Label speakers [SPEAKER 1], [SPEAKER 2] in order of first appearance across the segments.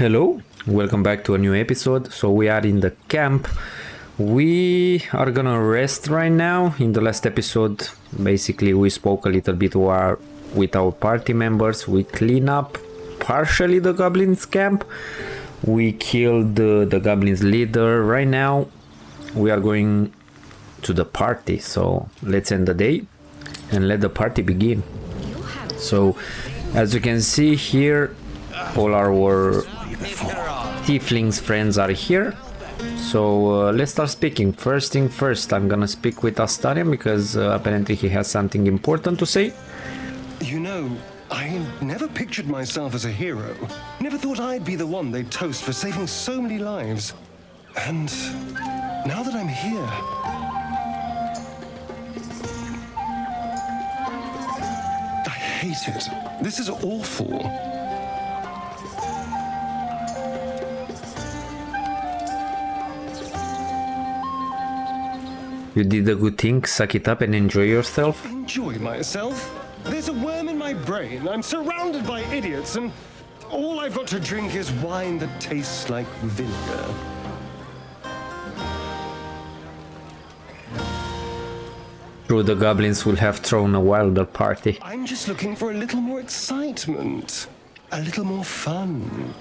[SPEAKER 1] Hello, welcome back to a new episode. So we are in the camp. We are gonna rest right now. In the last episode, basically we spoke a little bit with our party members. We clean up partially the goblins camp. We killed the goblins leader. Right now we are going to the party. So let's end the day and let the party begin. So as you can see here, all our tieflings friends are here. So let's start speaking. First thing first, I'm gonna speak with Astarion because apparently he has something important to say.
[SPEAKER 2] You know, I never pictured myself as a hero. Never thought I'd be the one they'd toast for saving so many lives. And now that I'm here, I hate it. This is awful.
[SPEAKER 1] You did a good thing, suck it up and enjoy yourself.
[SPEAKER 2] Enjoy myself? There's a worm in my brain. I'm surrounded by idiots, and all I've got to drink is wine that tastes like vinegar.
[SPEAKER 1] True, the goblins will have thrown a wilder party.
[SPEAKER 2] I'm just looking for a little more excitement, a little more fun.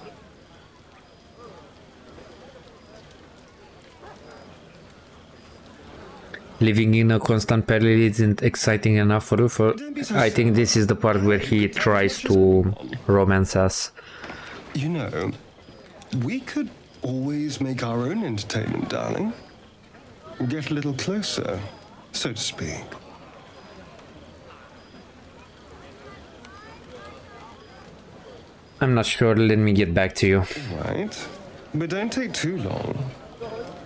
[SPEAKER 1] Living in a constant peril isn't exciting enough for you. I think this is the part where he tries to romance us.
[SPEAKER 2] You know, we could always make our own entertainment, darling. Get a little closer, so to speak.
[SPEAKER 1] I'm not sure, let me get back to you.
[SPEAKER 2] Right, but don't take too long.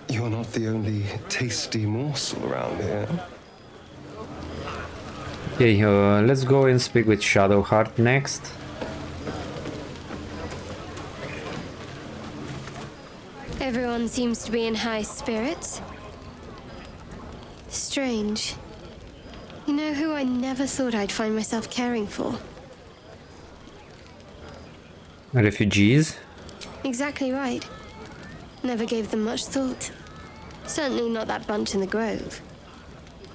[SPEAKER 2] You're not the only tasty morsel around here.
[SPEAKER 1] Okay, let's go and speak with Shadowheart next.
[SPEAKER 3] Everyone seems to be in high spirits. Strange. You know who I never thought I'd find myself caring for?
[SPEAKER 1] Refugees?
[SPEAKER 3] Exactly right. Never gave them much thought. Certainly not that bunch in the grove.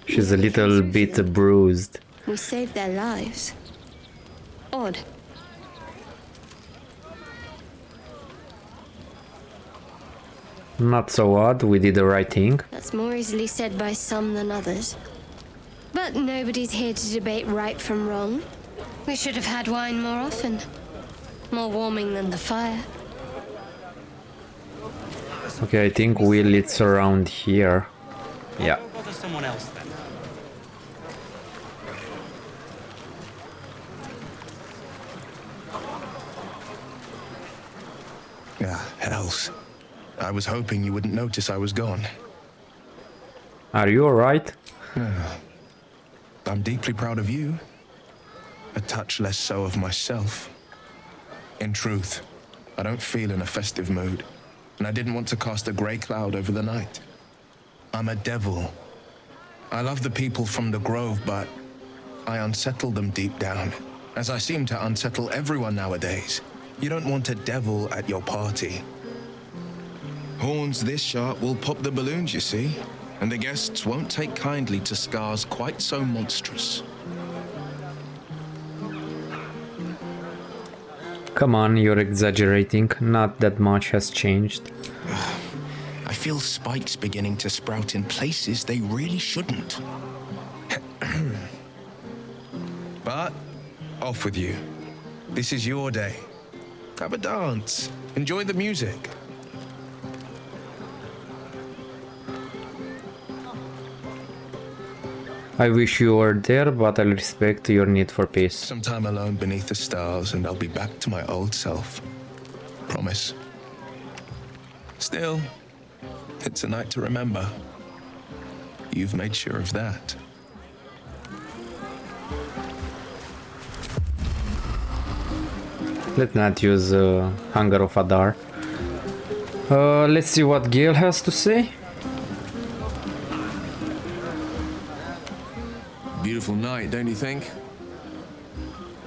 [SPEAKER 1] She's a little bit bruised.
[SPEAKER 3] We saved their lives. Odd.
[SPEAKER 1] Not so odd, we did the right thing.
[SPEAKER 3] That's more easily said by some than others. But nobody's here to debate right from wrong. We should have had wine more often. More warming than the fire.
[SPEAKER 1] Okay, I think Will it's around here. Yeah.
[SPEAKER 4] Bother someone else then.
[SPEAKER 5] Hells. I was hoping you wouldn't notice I was gone.
[SPEAKER 1] Are you alright?
[SPEAKER 5] I'm deeply proud of you. A touch less so of myself. In truth, I don't feel in a festive mood, and I didn't want to cast a grey cloud over the night. I'm a devil. I love the people from the grove, but I unsettle them deep down, as I seem to unsettle everyone nowadays. You don't want a devil at your party. Horns this sharp will pop the balloons, you see, and the guests won't take kindly to scars quite so monstrous.
[SPEAKER 1] Come on, you're exaggerating. Not that much has changed.
[SPEAKER 5] I feel spikes beginning to sprout in places they really shouldn't. But, off with you. This is your day. Have a dance. Enjoy the music.
[SPEAKER 1] I wish you were there, but I'll respect your need for peace.
[SPEAKER 5] Some time alone beneath the stars and I'll be back to my old self. Promise. Still, it's a night to remember. You've made sure of that.
[SPEAKER 1] Let's not use Hunger of Adar. Let's see what Gale has to say.
[SPEAKER 6] Beautiful night, don't you think?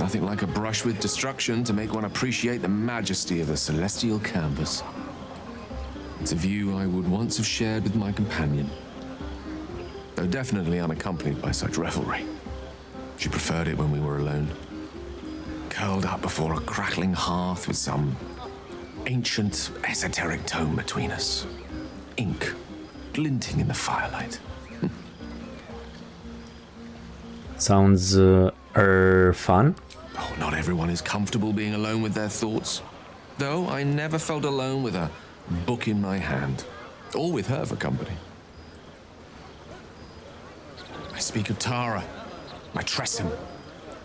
[SPEAKER 4] Nothing like a brush with destruction to make one appreciate the majesty of the celestial canvas. It's a view I would once have shared with my companion, though definitely unaccompanied by such revelry. She preferred it when we were alone, curled up before a crackling hearth with some ancient, esoteric tome between us. Ink glinting in the firelight.
[SPEAKER 1] Sounds fun.
[SPEAKER 4] Oh, not everyone is comfortable being alone with their thoughts. Though I never felt alone with a book in my hand, or with her for company. I speak of Tara, my Tressym,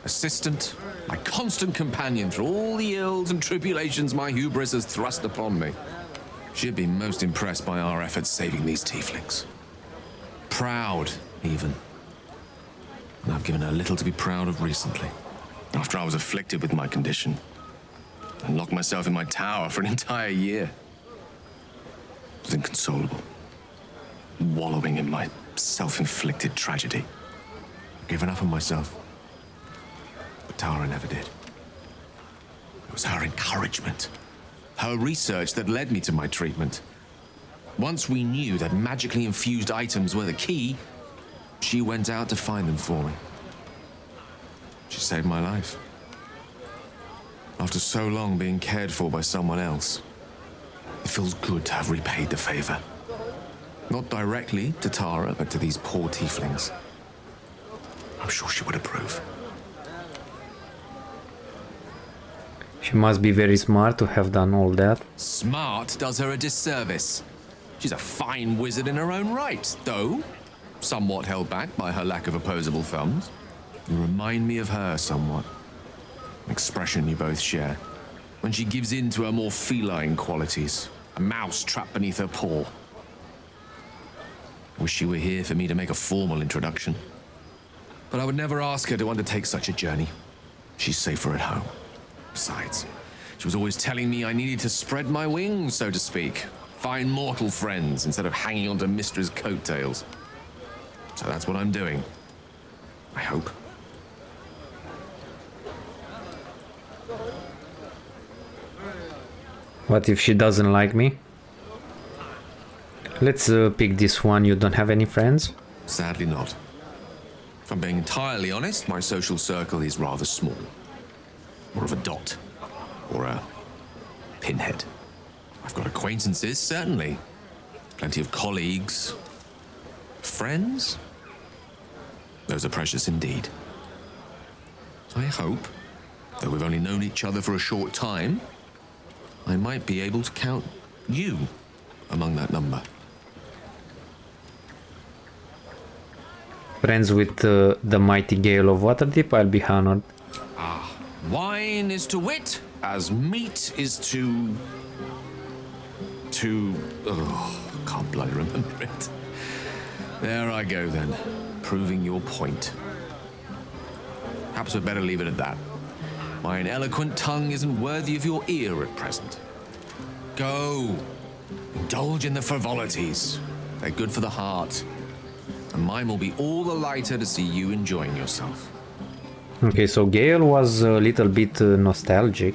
[SPEAKER 4] assistant, my constant companion through all the ills and tribulations my hubris has thrust upon me. She'd be most impressed by our efforts saving these tieflings. Proud, even. And I've given her little to be proud of recently. After I was afflicted with my condition, and locked myself in my tower for an entire year. I was inconsolable, wallowing in my self-inflicted tragedy. I'd given up on myself. But Tara never did. It was her encouragement, her research that led me to my treatment. Once we knew that magically infused items were the key, she went out to find them for me. She saved my life. After so long being cared for by someone else, it feels good to have repaid the favor. Not directly to Tara, but to these poor tieflings. I'm sure she would approve.
[SPEAKER 1] She must be very smart to have done all that.
[SPEAKER 4] Smart does her a disservice. She's a fine wizard in her own right, though somewhat held back by her lack of opposable thumbs. You remind me of her somewhat. An expression you both share. When she gives in to her more feline qualities. A mouse trapped beneath her paw. Wish she were here for me to make a formal introduction. But I would never ask her to undertake such a journey. She's safer at home. Besides, she was always telling me I needed to spread my wings, so to speak. Find mortal friends instead of hanging onto Mistra's coattails. So that's what I'm doing. I hope.
[SPEAKER 1] What if she doesn't like me? Let's pick this one. You don't have any friends?
[SPEAKER 4] Sadly not. If I'm being entirely honest, my social circle is rather small. More of a dot. Or a pinhead. I've got acquaintances, certainly. Plenty of colleagues. Friends? Those are precious indeed. I hope, though we've only known each other for a short time, I might be able to count you among that number.
[SPEAKER 1] Friends with the mighty Gale of Waterdeep, I'll be honored.
[SPEAKER 4] Wine is to wit as meat is to... Oh, can't bloody remember it. There I go then, proving your point. Perhaps we'd better leave it at that. Mine eloquent tongue isn't worthy of your ear at present. Go, indulge in the frivolities. They're good for the heart. And mine will be all the lighter to see you enjoying yourself.
[SPEAKER 1] Okay, so Gale was a little bit nostalgic.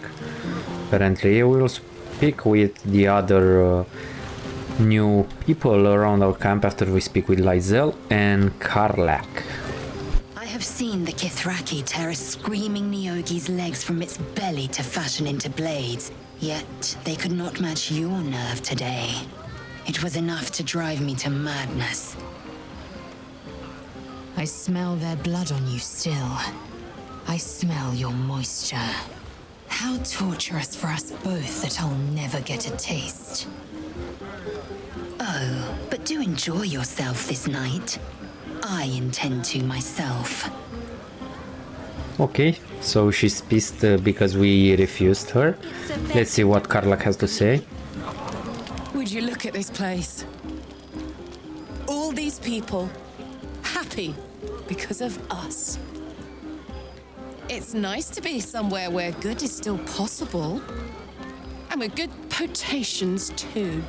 [SPEAKER 1] Apparently, we will speak with the other new people around our camp after we speak with Lyzel and Karlach.
[SPEAKER 6] I have seen the Kithraki tear a screaming Neogi's legs from its belly to fashion into blades, yet they could not match your nerve today. It was enough to drive me to madness.
[SPEAKER 7] I smell their blood on you still. I smell your moisture. How torturous for us both that I'll never get a taste.
[SPEAKER 6] Oh, but do enjoy yourself this night. I intend to myself.
[SPEAKER 1] Okay, so she's pissed because we refused her. Let's see what Karlach has to say.
[SPEAKER 8] Would you look at this place? All these people happy because of us. It's nice to be somewhere where good is still possible. And with good potations too.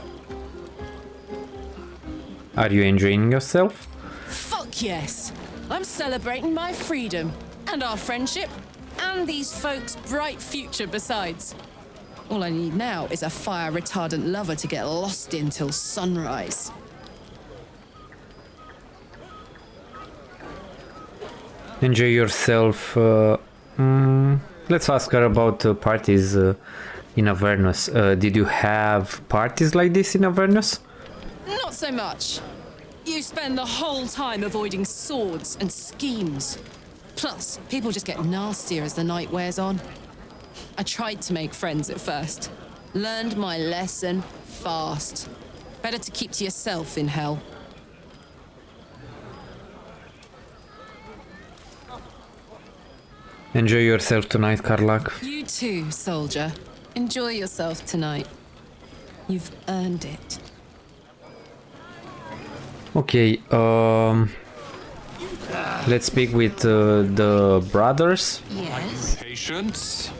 [SPEAKER 1] Are you enjoying yourself?
[SPEAKER 8] Fuck yes! I'm celebrating my freedom and our friendship And these folks' bright future besides. All I need now is a fire-retardant lover to get lost in till sunrise.
[SPEAKER 1] Enjoy yourself. Let's ask her about parties in Avernus. Did you have parties like this in Avernus?
[SPEAKER 8] Not so much. You spend the whole time avoiding swords and schemes. Plus, people just get nastier as the night wears on. I tried to make friends at first. Learned my lesson fast. Better to keep to yourself in hell.
[SPEAKER 1] Enjoy yourself tonight, Karlak.
[SPEAKER 8] You too, soldier. Enjoy yourself tonight. You've earned it.
[SPEAKER 1] Okay, let's speak with the brothers.
[SPEAKER 8] Yes?
[SPEAKER 9] Patience?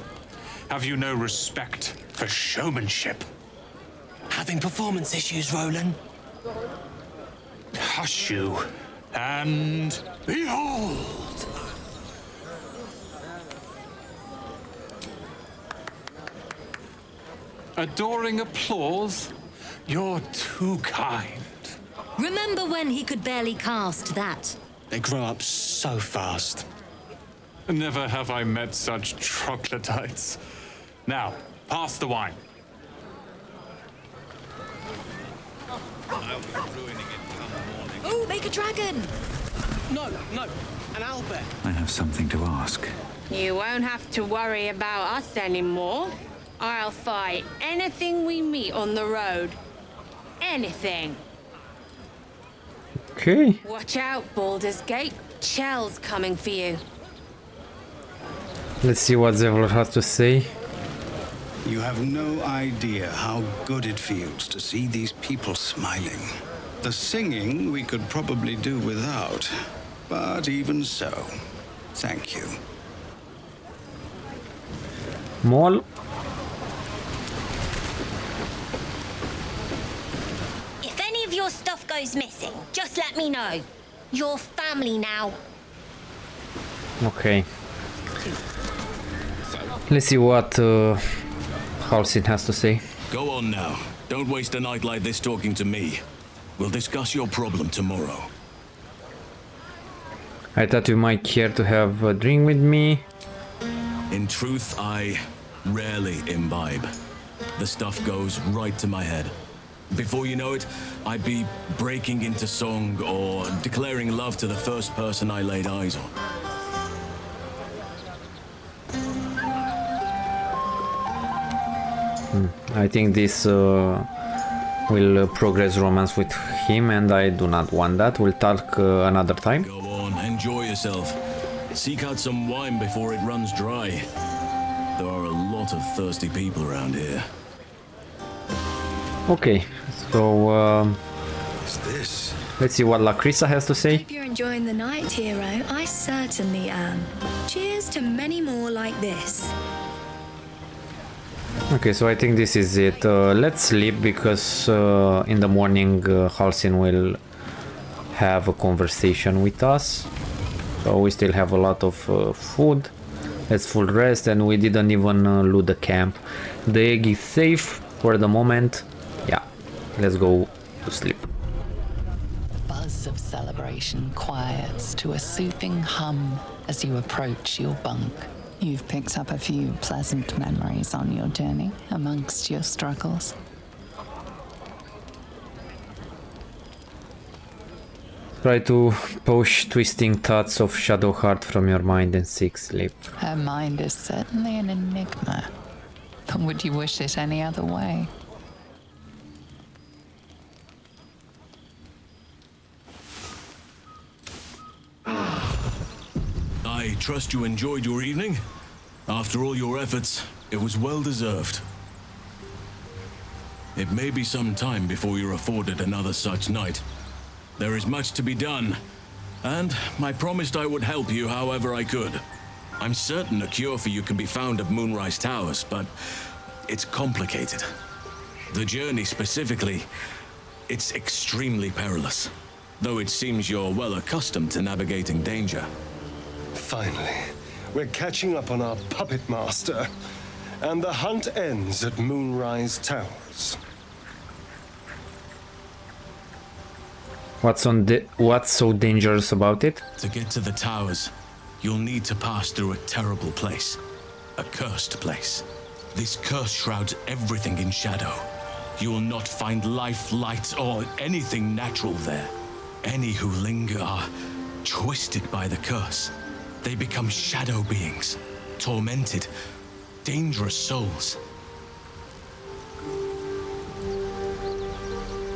[SPEAKER 9] Have you no respect for showmanship?
[SPEAKER 10] Having performance issues, Roland?
[SPEAKER 9] Hush you, and behold! Adoring applause? You're too kind.
[SPEAKER 11] Remember when he could barely cast that?
[SPEAKER 10] They grow up so fast.
[SPEAKER 9] Never have I met such troglodytes. Now, pass the wine.
[SPEAKER 11] Oh, make a dragon!
[SPEAKER 10] No, an owlbear.
[SPEAKER 12] I have something to ask.
[SPEAKER 13] You won't have to worry about us anymore. I'll fight anything we meet on the road. Anything.
[SPEAKER 1] Okay.
[SPEAKER 13] Watch out, Baldur's Gate. Chell's coming for you.
[SPEAKER 1] Let's see what Zevlor has to say.
[SPEAKER 14] You have no idea how good it feels to see these people smiling. The singing we could probably do without, but even so, thank you.
[SPEAKER 1] Mol.
[SPEAKER 11] If any of your stuff goes missing, just let me know. You're family now.
[SPEAKER 1] Okay. Let's see what Halsin has to say.
[SPEAKER 15] Go on now. Don't waste a night like this talking to me. We'll discuss your problem tomorrow.
[SPEAKER 1] I thought you might care to have a drink with me.
[SPEAKER 15] In truth, I rarely imbibe. The stuff goes right to my head. Before you know it, I'd be breaking into song or declaring love to the first person I laid eyes on.
[SPEAKER 1] I think this will progress romance with him, and I do not want that. We'll talk another time.
[SPEAKER 15] Go on, enjoy yourself. Seek out some wine before it runs dry. There are a lot of thirsty people around here.
[SPEAKER 1] Okay, so let's see what Lacrissa has to say.
[SPEAKER 16] Hope you're enjoying the night, hero. I certainly am. Cheers to many more like this.
[SPEAKER 1] Okay, so I think this is it. Let's sleep because in the morning Halsin will have a conversation with us. So we still have a lot of food. Let's full rest, and we didn't even loot the camp. The egg is safe for the moment. Yeah, let's go to sleep.
[SPEAKER 17] Buzz of celebration quiets to a soothing hum as you approach your bunk. You've picked up a few pleasant memories on your journey amongst your struggles.
[SPEAKER 1] Try to push twisting thoughts of Shadowheart from your mind and seek sleep.
[SPEAKER 17] Her mind is certainly an enigma. But would you wish it any other way?
[SPEAKER 15] I trust you enjoyed your evening. After all your efforts, it was well deserved. It may be some time before you're afforded another such night. There is much to be done, and I promised I would help you however I could. I'm certain a cure for you can be found at Moonrise Towers, but it's complicated. The journey specifically, it's extremely perilous, though it seems you're well accustomed to navigating danger.
[SPEAKER 2] Finally. We're catching up on our puppet master, and the hunt ends at Moonrise Towers.
[SPEAKER 1] What's so dangerous about it?
[SPEAKER 15] To get to the towers, you'll need to pass through a terrible place. A cursed place. This curse shrouds everything in shadow. You will not find life, light, or anything natural there. Any who linger are twisted by the curse. They become shadow beings, tormented, dangerous souls.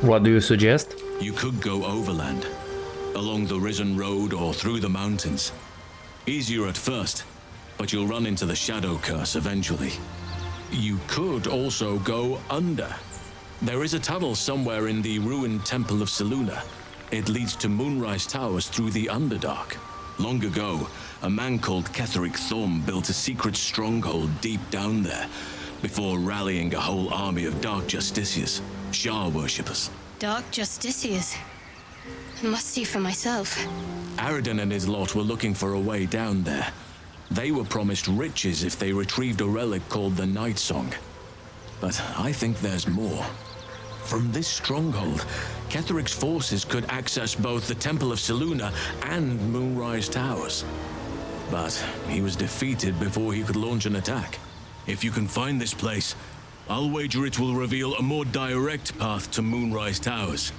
[SPEAKER 1] What do you suggest?
[SPEAKER 15] You could go overland, along the Risen Road or through the mountains. Easier at first, but you'll run into the shadow curse eventually. You could also go under. There is a tunnel somewhere in the ruined Temple of Selûne. It leads to Moonrise Towers through the Underdark. Long ago, a man called Ketheric Thorm built a secret stronghold deep down there, before rallying a whole army of Dark Justiciars, Shah worshippers.
[SPEAKER 3] Dark Justiciars. I must see for myself.
[SPEAKER 15] Aradin and his lot were looking for a way down there. They were promised riches if they retrieved a relic called the Night Song. But I think there's more. From this stronghold, Ketheric's forces could access both the Temple of Selûne and Moonrise Towers. But he was defeated before he could launch an attack. If you can find this place, I'll wager it will reveal a more direct path to Moonrise Towers.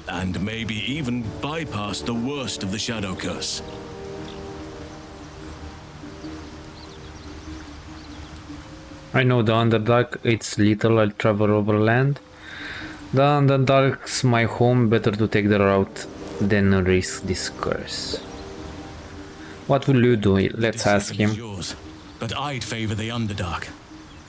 [SPEAKER 15] And maybe even bypass the worst of the Shadow Curse.
[SPEAKER 1] I know the Underdark, it's little, I'll travel over land. The Underdark's my home, better to take the route than risk this curse. What will you do? Let's ask him.
[SPEAKER 15] Yours, but I'd favor the Underdark.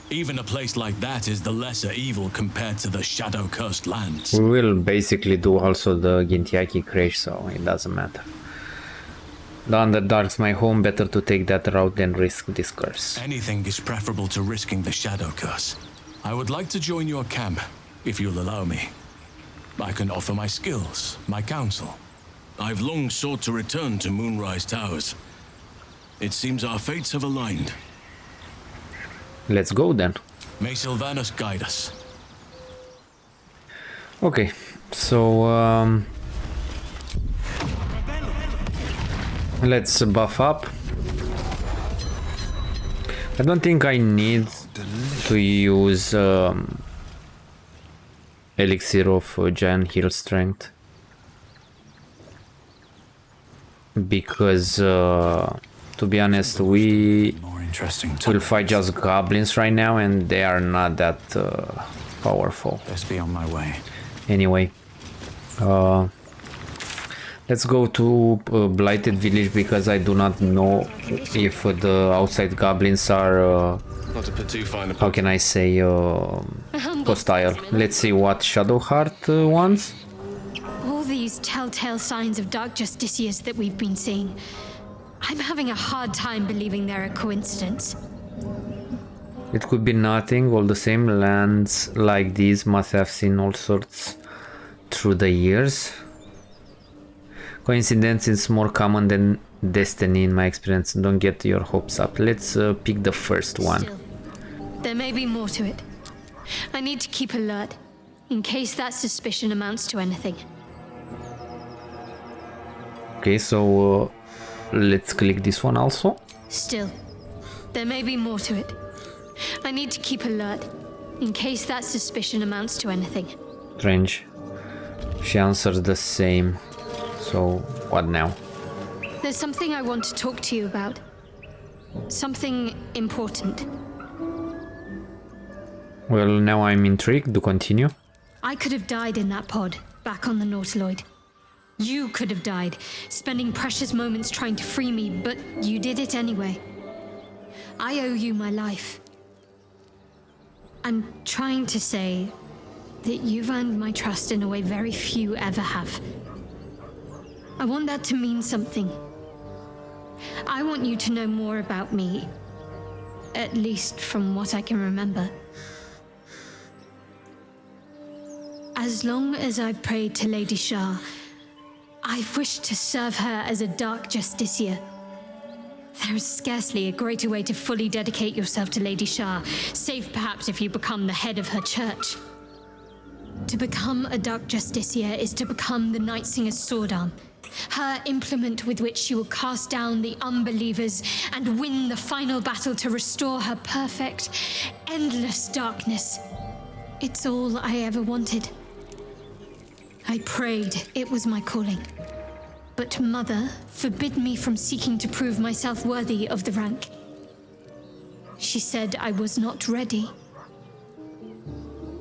[SPEAKER 15] Even a place like that is the lesser evil compared to the shadow-cursed lands.
[SPEAKER 1] We will basically do also the Gintiaki crash, so it doesn't matter. The Underdark's my home, better to take that route than risk this curse.
[SPEAKER 15] Anything is preferable to risking the shadow curse. I would like to join your camp, if you'll allow me. I can offer my skills, my counsel. I've long sought to return to Moonrise Towers. It seems our fates have aligned.
[SPEAKER 1] Let's go then.
[SPEAKER 15] May Sylvanus guide us.
[SPEAKER 1] Okay, so let's buff up. I don't think I need to use Elixir of Giant Heal Strength, because to be honest, we will fight just goblins right now and they are not that powerful.
[SPEAKER 12] Best be on my way.
[SPEAKER 1] Anyway, let's go to Blighted Village, because I do not know if the outside goblins are
[SPEAKER 2] Not to put too fine a
[SPEAKER 1] how can I say, hostile. Let's see what Shadowheart wants.
[SPEAKER 3] All these telltale signs of Dark Justiciars that we've been seeing. I'm having a hard time believing they're a coincidence.
[SPEAKER 1] It could be nothing. All the same, lands like these must have seen all sorts through the years. Coincidence is more common than destiny in my experience. Don't get your hopes up. Let's pick the first one.
[SPEAKER 3] Still, there may be more to it. I need to keep alert, in case that suspicion amounts to anything.
[SPEAKER 1] Okay, so let's click this one also.
[SPEAKER 3] Still, there may be more to it. I need to keep alert, in case that suspicion amounts to anything.
[SPEAKER 1] Strange. She answers the same. So, what now?
[SPEAKER 3] There's something I want to talk to you about. Something important.
[SPEAKER 1] Well, now I'm intrigued. Do continue.
[SPEAKER 3] I could have died in that pod, back on the Nautiloid. You could have died, spending precious moments trying to free me, but you did it anyway. I owe you my life. I'm trying to say that you've earned my trust in a way very few ever have. I want that to mean something. I want you to know more about me, at least from what I can remember. As long as I've prayed to Lady Shah, I've wished to serve her as a Dark Justiciar. There is scarcely a greater way to fully dedicate yourself to Lady Shah, save perhaps if you become the head of her church. To become a Dark Justiciar is to become the Night Singer's sword arm, her implement with which she will cast down the unbelievers and win the final battle to restore her perfect, endless darkness. It's all I ever wanted. I prayed it was my calling. But Mother forbid me from seeking to prove myself worthy of the rank. She said I was not ready.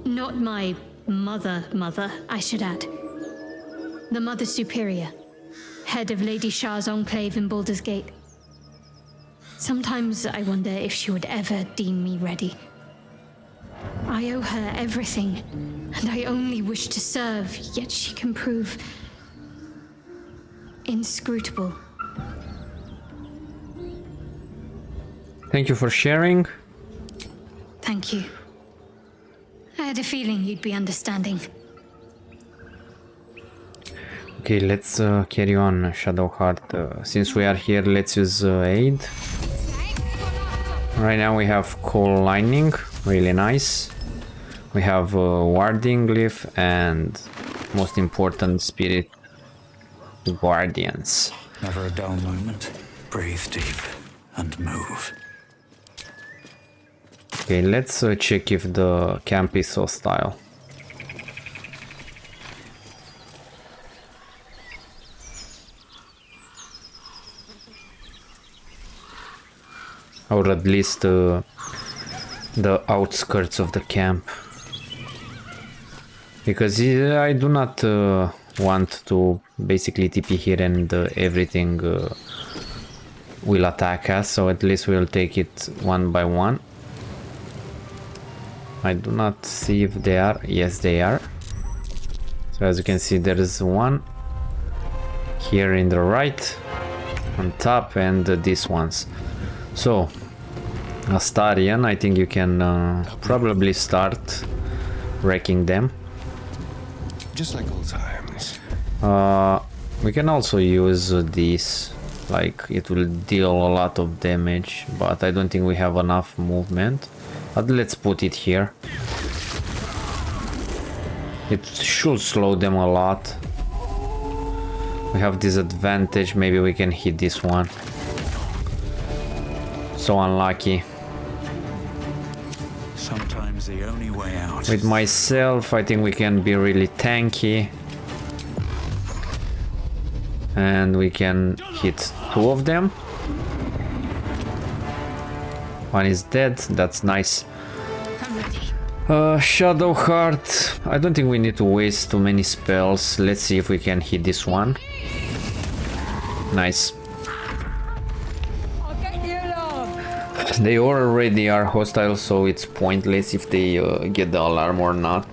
[SPEAKER 3] Not my mother, I should add. The Mother Superior, head of Lady Shah's enclave in Baldur's Gate. Sometimes I wonder if she would ever deem me ready. I owe her everything, and I only wish to serve, yet she can prove inscrutable.
[SPEAKER 1] Thank you for sharing.
[SPEAKER 3] Thank you. I had a feeling you'd be understanding.
[SPEAKER 1] Okay, let's carry on, Shadowheart. Since we are here, let's use aid. Right now we have Coal Lightning, really nice. We have Warding Glyph and, most important, Spirit Guardians.
[SPEAKER 12] Never a dull moment. Breathe deep and move.
[SPEAKER 1] Okay, let's check if the camp is hostile. Or at least the outskirts of the camp. Because I do not want to basically TP here and everything will attack us, so at least we'll take it one by one. I do not see if they are. Yes, they are. So as you can see, there is one here in the right, on top, and these ones. So, Astarion, I think you can probably start wrecking them.
[SPEAKER 2] Just like old times.
[SPEAKER 1] We can also use this, like it will deal a lot of damage, but I don't think we have enough movement. But let's put it here. It should slow them a lot. We have disadvantage, maybe we can hit this one. So unlucky.
[SPEAKER 12] Sometimes the only way out.
[SPEAKER 1] With myself, I think we can be really tanky. And we can hit two of them. One is dead, that's nice. Shadowheart, I don't think we need to waste too many spells. Let's see if we can hit this one. Nice. They already are hostile, so it's pointless if they get the alarm or not.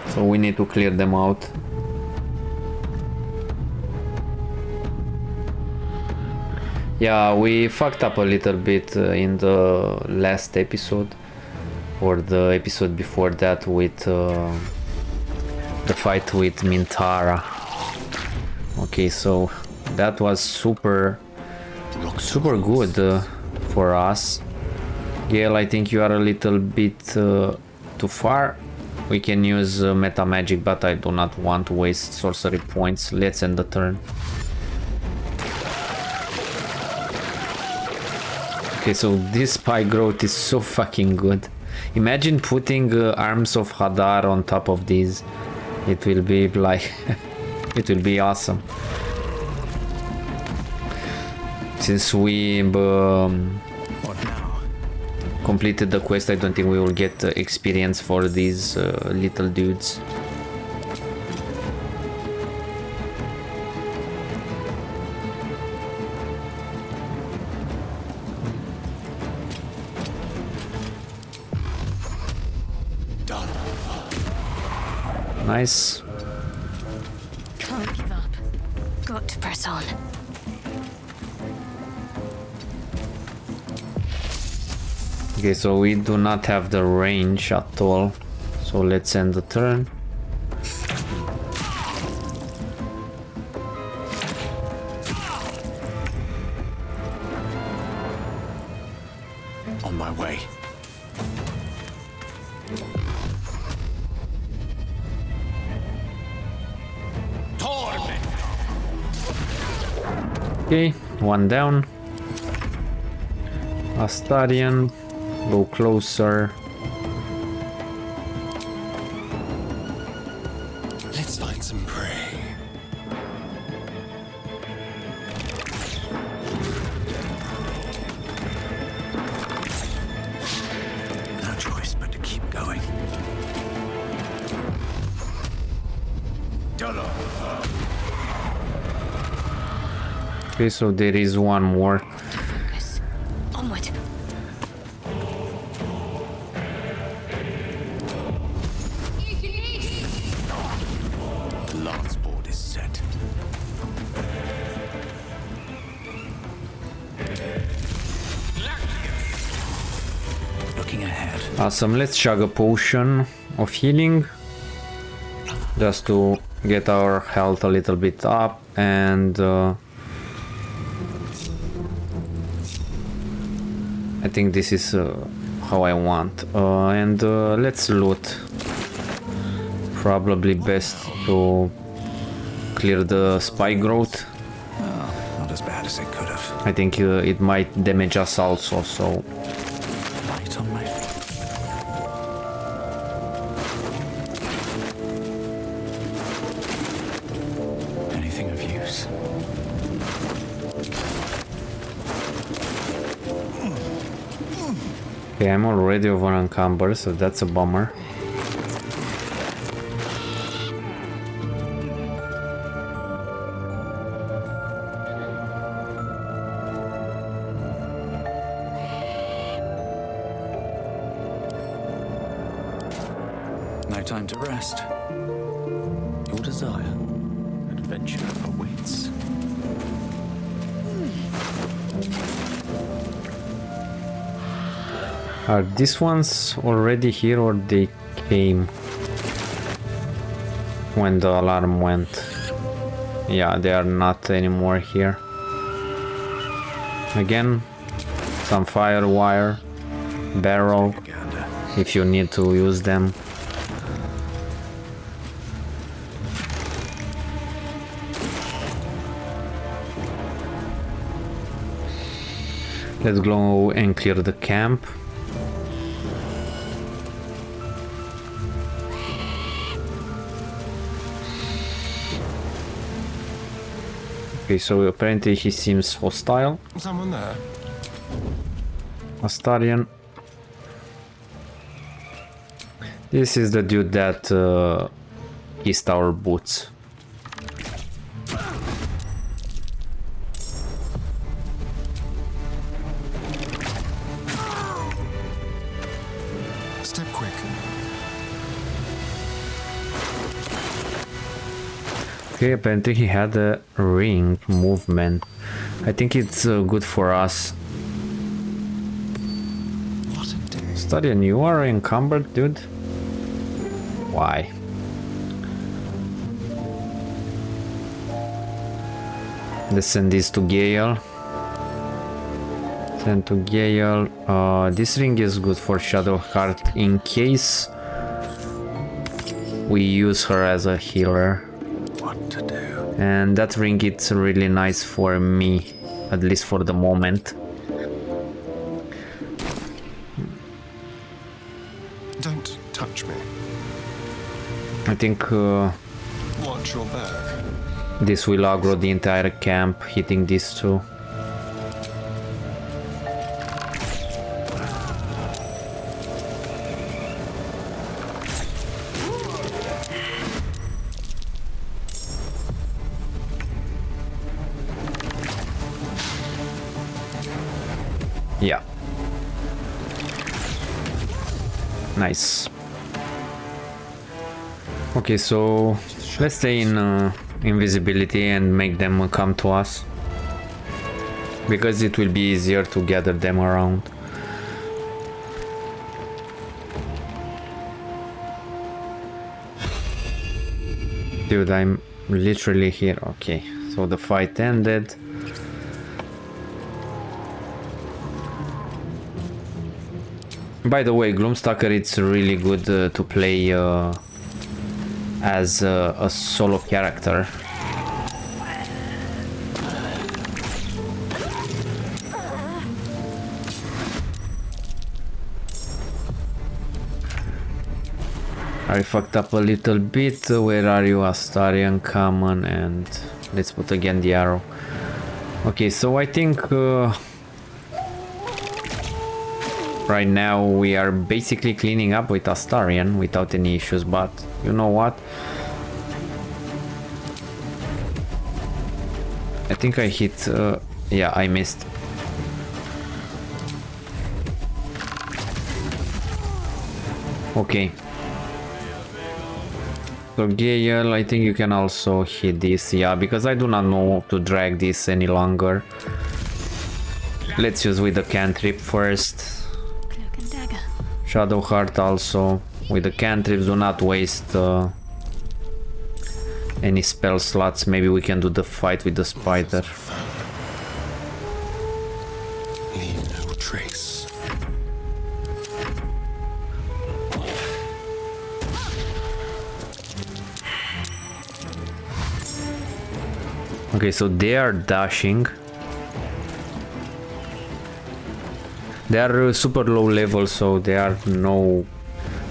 [SPEAKER 1] So we need to clear them out. Yeah, we fucked up a little bit in the last episode, or the episode before that, with the fight with Mintara. Okay, so that was super good for us. Gale, I think you are a little bit too far. We can use meta magic, but I do not want to waste sorcery points. Let's end the turn. Okay, so this spike growth is so fucking good. Imagine putting Arms of Hadar on top of these. It will be like... it will be awesome. Since we completed the quest, I don't think we will get experience for these little dudes. Nice.
[SPEAKER 3] Can't give up. Got to press on.
[SPEAKER 1] Okay, so we do not have the range at all. So let's end the turn. Okay, one down. Astarion, go closer.
[SPEAKER 2] Let's find some prey.
[SPEAKER 12] No choice but to keep going.
[SPEAKER 1] Okay, so there is one more.
[SPEAKER 16] Onward.
[SPEAKER 12] The lance board is set. Looking ahead.
[SPEAKER 1] Awesome, let's chug a potion of healing. Just to get our health a little bit up and I think this is how I want. And let's loot. Probably best to clear the spike growth.
[SPEAKER 12] Oh, not as bad as it could have.
[SPEAKER 1] I think it might damage us also, so...
[SPEAKER 12] Light on my feet. Anything of use?
[SPEAKER 1] Okay, I'm already over encumbered, so that's a bummer.
[SPEAKER 12] No time to rest. Your desire, adventure awaits.
[SPEAKER 1] Are these ones already here or they came when the alarm went? Yeah, they are not anymore here. Again, some firewire, barrel, if you need to use them. Let's go and clear the camp. Okay, so apparently he seems hostile.
[SPEAKER 2] Someone there?
[SPEAKER 1] Astarion. This is the dude that kissed our boots.
[SPEAKER 2] Step quick.
[SPEAKER 1] Okay, apparently he had a ring movement. I think it's good for us. Astarion, you are encumbered, dude? Why? Let's send this to Gale. Send to Gale. This ring is good for Shadowheart in case we use her as a healer.
[SPEAKER 12] What to do?
[SPEAKER 1] And that ring, it's really nice for me, at least for the moment.
[SPEAKER 2] Don't touch me.
[SPEAKER 1] I think
[SPEAKER 2] Watch your back.
[SPEAKER 1] this will aggro the entire camp, hitting these two. Yeah. Nice. Okay, so let's stay in invisibility and make them come to us, because it will be easier to gather them around. Dude, I'm literally here. Okay, so the fight ended. By the way, Gloomstalker, it's really good to play as a solo character. I fucked up a little bit. Where are you, Astarian? Common, and let's put again the arrow. Okay, so I think right now we are basically cleaning up with Astarian without any issues, but you know what? I think I hit... yeah, I missed. Okay. So Gale, I think you can also hit this, yeah, because I do not know to drag this any longer. Let's use with the cantrip first. Shadowheart also. With the cantrips, do not waste any spell slots. Maybe we can do the fight with the spider.
[SPEAKER 2] Leave no trace.
[SPEAKER 1] Okay, so they are dashing. They are super low level, so they are no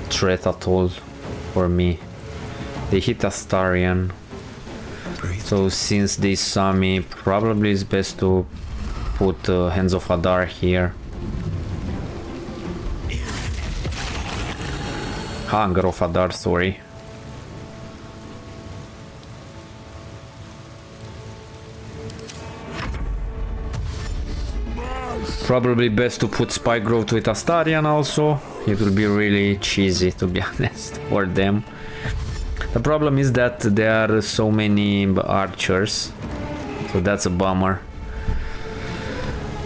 [SPEAKER 1] threat at all for me. They hit Astarian. So since they saw me, probably it's best to put Hands of Hadar here. Hunger of Hadar, sorry. Probably best to put Spike Growth with Astarian also. It will be really cheesy, to be honest, for them. The problem is that there are so many archers, so that's a bummer.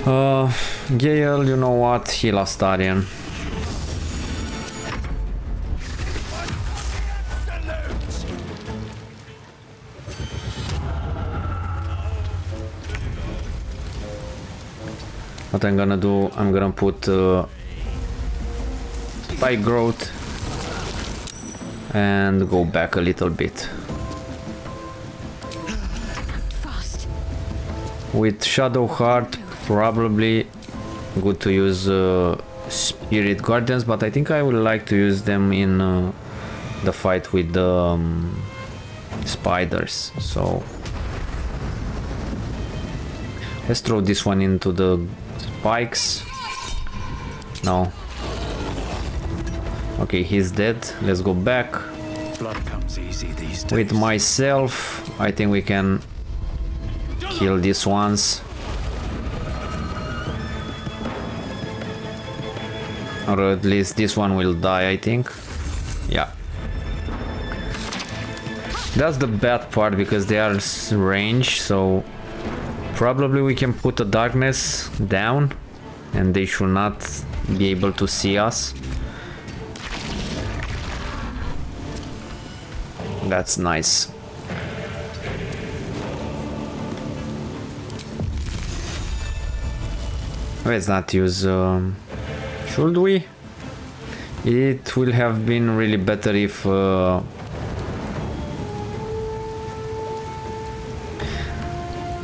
[SPEAKER 1] Gale, you know what? Heal Astarian. What I'm gonna do, I'm gonna put Spike Growth and go back a little bit. With Shadowheart, probably good to use Spirit Guardians, but I think I would like to use them in the fight with the spiders. So let's throw this one into the spikes. No. Okay, he's dead. Let's go back.
[SPEAKER 12] Blood comes easy these days.
[SPEAKER 1] With myself, I think we can kill these ones. Or at least this one will die, I think. Yeah. That's the bad part, because they are range, so probably we can put the darkness down and they should not be able to see us. That's nice. Let's not use... should we? It will have been really better if...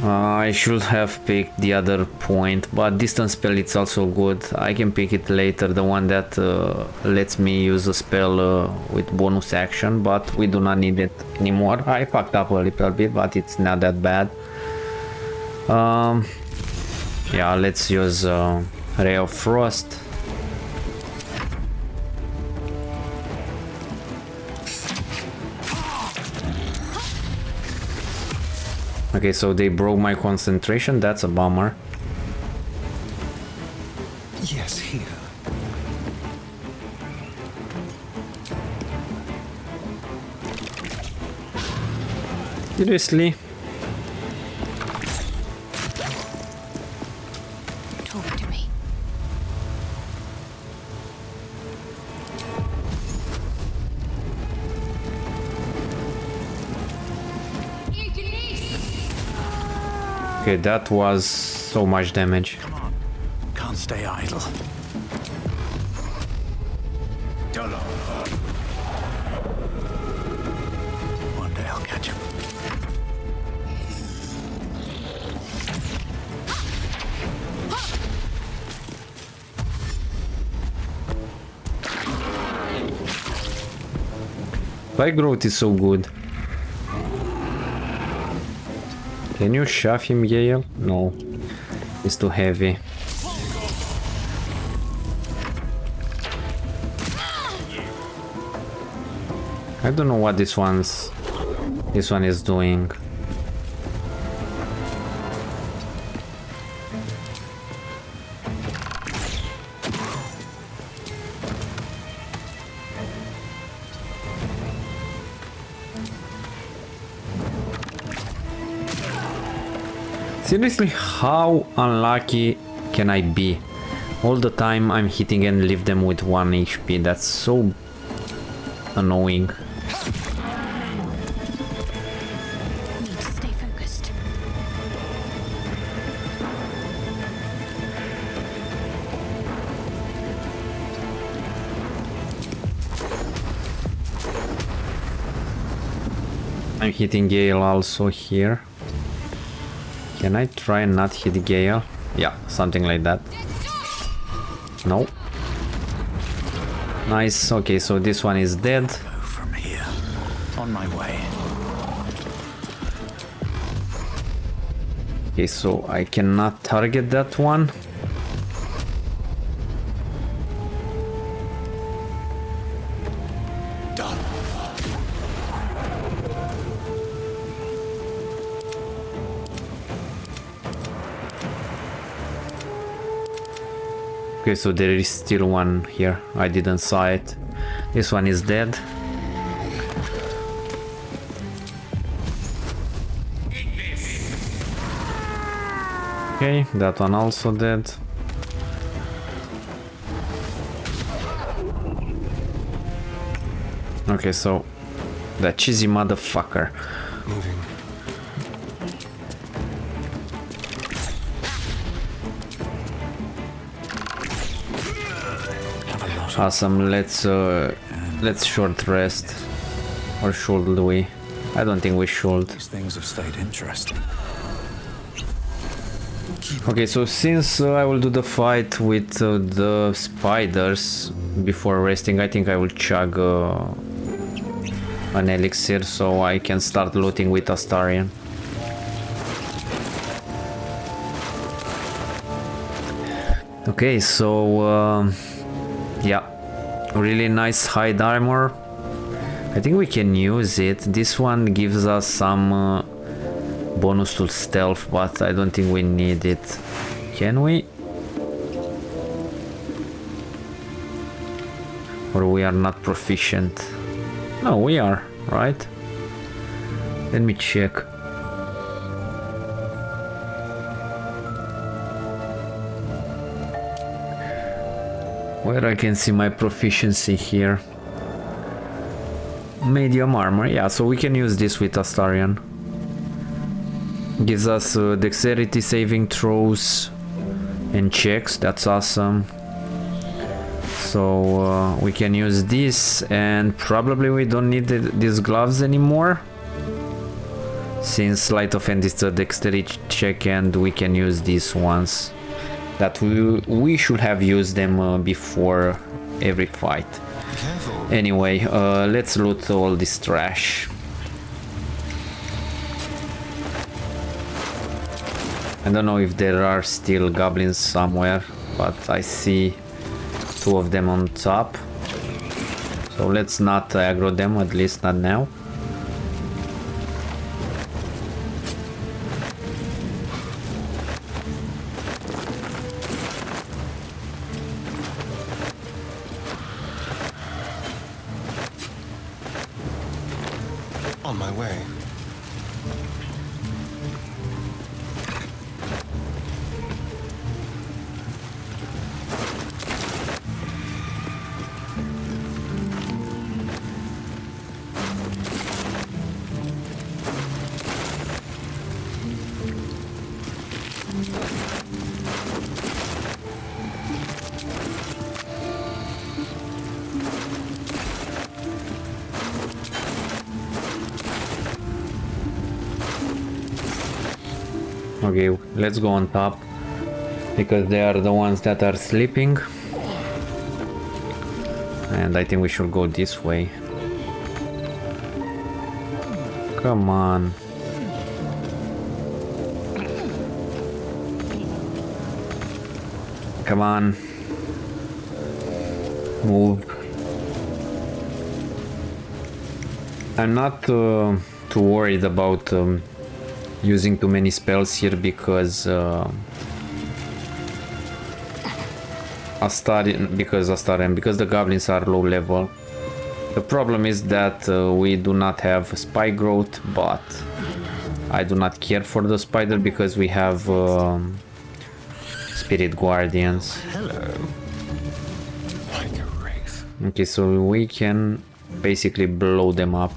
[SPEAKER 1] I should have picked the other point, but distance spell, it's also good. I can pick it later, the one that lets me use a spell with bonus action, but we do not need it anymore. I fucked up a little bit, but it's not that bad. Yeah, let's use Ray of Frost. Okay, so they broke my concentration. That's a bummer.
[SPEAKER 2] Yes, here.
[SPEAKER 1] Seriously?
[SPEAKER 3] Talk to me.
[SPEAKER 1] Okay, that was so much damage.
[SPEAKER 12] Come on, can't stay idle.
[SPEAKER 1] Spike growth is so good. Can you shove him, Gale? No. It's too heavy. I don't know what this one is doing. Seriously, how unlucky can I be? All the time I'm hitting and leave them with 1 HP. That's so annoying.
[SPEAKER 3] Need to stay focused.
[SPEAKER 1] I'm hitting Gale also here. Can I try and not hit Gale? Yeah, something like that. No. Nice. Okay, so this one is dead.
[SPEAKER 12] Go from here. On my way.
[SPEAKER 1] Okay, so I cannot target that one.
[SPEAKER 12] Done.
[SPEAKER 1] Okay, so there is still one here. I didn't saw it. This one is dead. Okay, that one also dead. Okay, so that cheesy motherfucker.
[SPEAKER 2] Moving.
[SPEAKER 1] Awesome. Let's short rest, or should we? I don't think we should.
[SPEAKER 12] These things have stayed interesting.
[SPEAKER 1] Okay, so since I will do the fight with the spiders before resting, I think I will chug an elixir so I can start looting with Astarion. Okay, so yeah, really nice hide armor. I think we can use it. This one gives us some bonus to stealth, but I don't think we need it. Can we? Or we are not proficient? No, we are, right? Let me check. Where I can see my proficiency here. Medium armor, yeah, so we can use this with Astarion. Gives us dexterity saving throws and checks, that's awesome. So we can use this, and probably we don't need these gloves anymore, since sleight of hand is a dexterity check and we can use these ones. That we should have used them before every fight. Anyway, let's loot all this trash. I don't know if there are still goblins somewhere, but I see 2 of them on top. So let's not aggro them, at least not now.
[SPEAKER 2] On my way.
[SPEAKER 1] Okay, let's go on top, because they are the ones that are sleeping. And I think we should go this way. Come on. Come on. Move. I'm not too worried about using too many spells here because Astarion, because the goblins are low level. The problem is that we do not have spike growth, but I do not care for the spider because we have spirit guardians.
[SPEAKER 2] Hello. Like a wraith.
[SPEAKER 1] Okay, so we can basically blow them up.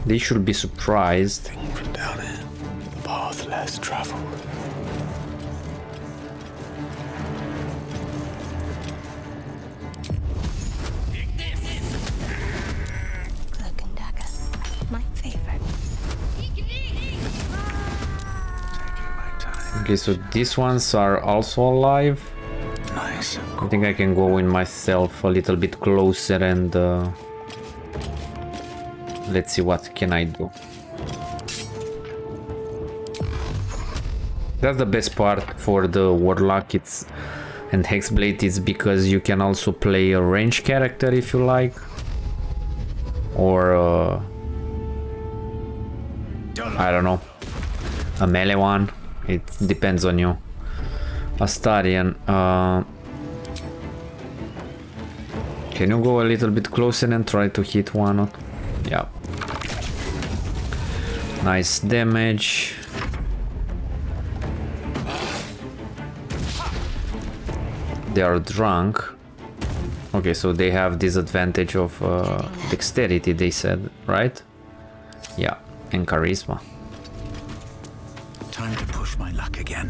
[SPEAKER 1] They should be surprised.
[SPEAKER 12] From down here, the path less traveled.
[SPEAKER 11] Cloak and dagger. My favorite.
[SPEAKER 1] Okay, so these ones are also alive.
[SPEAKER 12] Nice.
[SPEAKER 1] I think I can go in myself a little bit closer and let's see what can I do. That's the best part for the Warlock and Hexblade is because you can also play a ranged character if you like, or I don't know, a melee one. It depends on you. Astarion, can you go a little bit closer and try to hit one? Yeah. Nice damage. They are drunk. Okay, so they have disadvantage of dexterity, they said, right? Yeah, and charisma.
[SPEAKER 12] Time to push my luck again.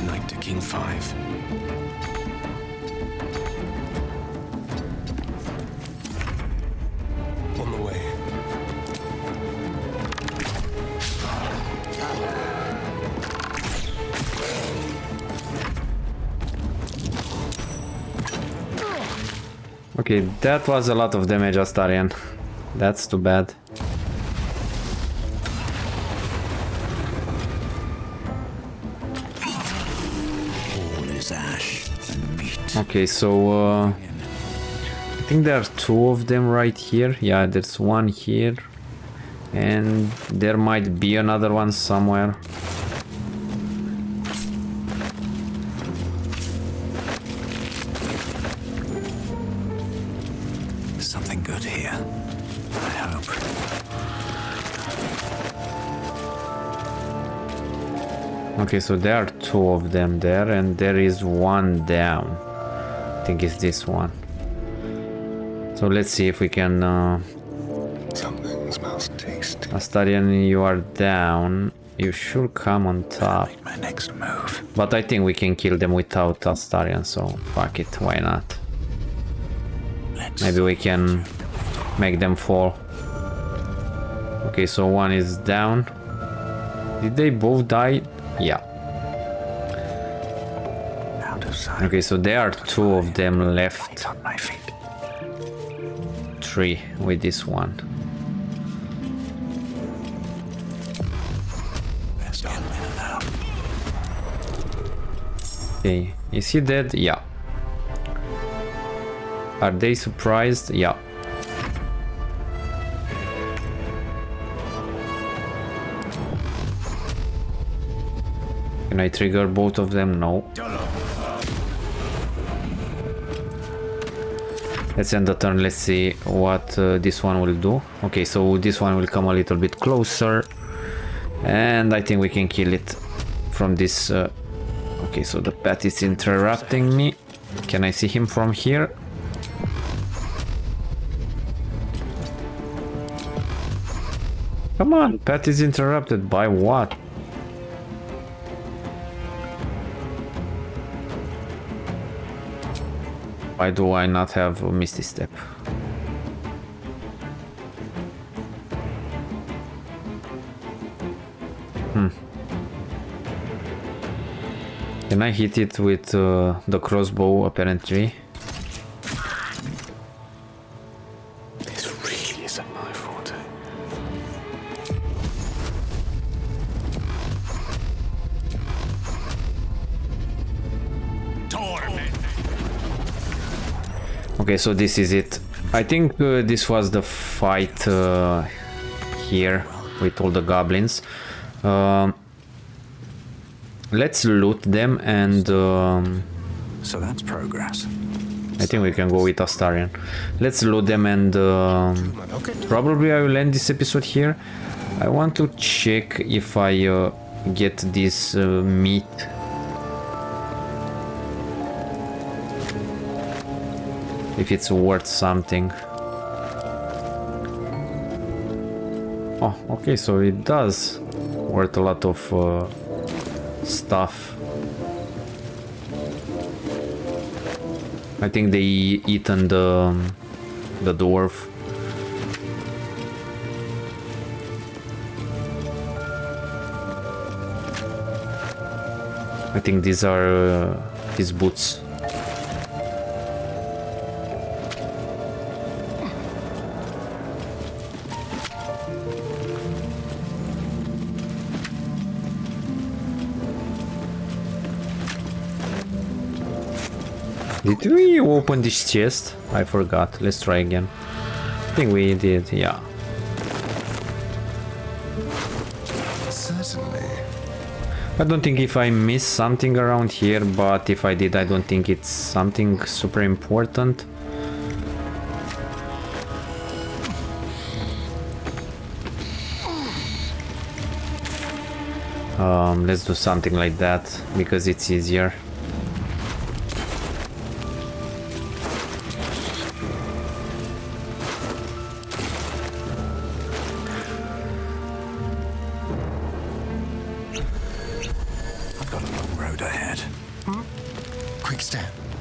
[SPEAKER 10] Knight to King 5. On the way.
[SPEAKER 1] Okay, that was a lot of damage, Astarion. That's too bad.
[SPEAKER 12] All is ash and meat.
[SPEAKER 1] Okay, so I think there are two of them right here. Yeah, there's one here. And there might be another one somewhere.
[SPEAKER 12] Something good here. I hope.
[SPEAKER 1] Okay, so there are two of them there, and there is one down. I think it's this one. So let's see if we can...
[SPEAKER 2] Something smells tasty.
[SPEAKER 1] Astarion, you are down. You should come on top.
[SPEAKER 12] My next move.
[SPEAKER 1] But I think we can kill them without Astarion, so fuck it, why not? Maybe we can make them fall. Okay, so one is down. Did they both die? Yeah. Okay, so there are two of them left. Three with this one. Okay, is he dead? Yeah. Are they surprised? Yeah. Can I trigger both of them? No. Let's end the turn. Let's see what this one will do. Okay, so this one will come a little bit closer. And I think we can kill it from this... Okay, so the pet is interrupting me. Can I see him from here? Come on, pet is interrupted by what? Why do I not have a Misty Step? Can I hit it with the crossbow apparently?
[SPEAKER 10] This really isn't my forte.
[SPEAKER 1] Okay, so this is it. I think this was the fight here with all the goblins. Let's loot them and...
[SPEAKER 10] So that's progress.
[SPEAKER 1] I think we can go with Astarion. Let's loot them and probably I will end this episode here. I want to check if I get this meat. If it's worth something. Oh, okay, so it does worth a lot of stuff. I think they eaten the dwarf. I think these are his boots. Did we open this chest? I forgot. Let's try again. I think we did, yeah.
[SPEAKER 2] Certainly.
[SPEAKER 1] I don't think if I missed something around here, but if I did, I don't think it's something super important. Let's do something like that because it's easier.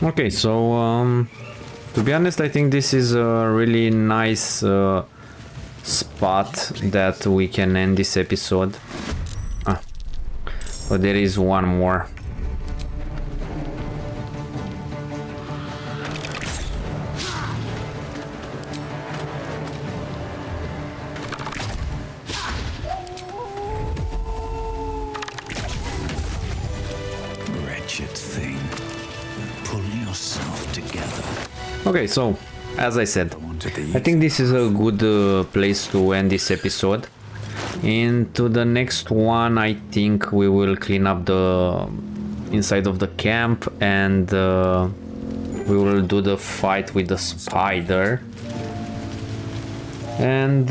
[SPEAKER 1] Okay, so to be honest, I think this is a really nice spot that we can end this episode. But there is one more.
[SPEAKER 10] Wretched thing. Pull yourself together.
[SPEAKER 1] Okay, so as I said, I think this is a good place to end this episode. Into the next one, I think we will clean up the inside of the camp and we will do the fight with the spider. And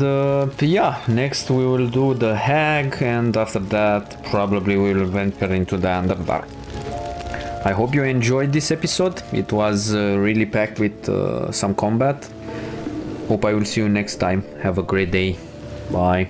[SPEAKER 1] yeah, next we will do the hag, and after that probably we will venture into the Underdark. I hope you enjoyed this episode. It was really packed with some combat. Hope I will see you next time. Have a great day. Bye.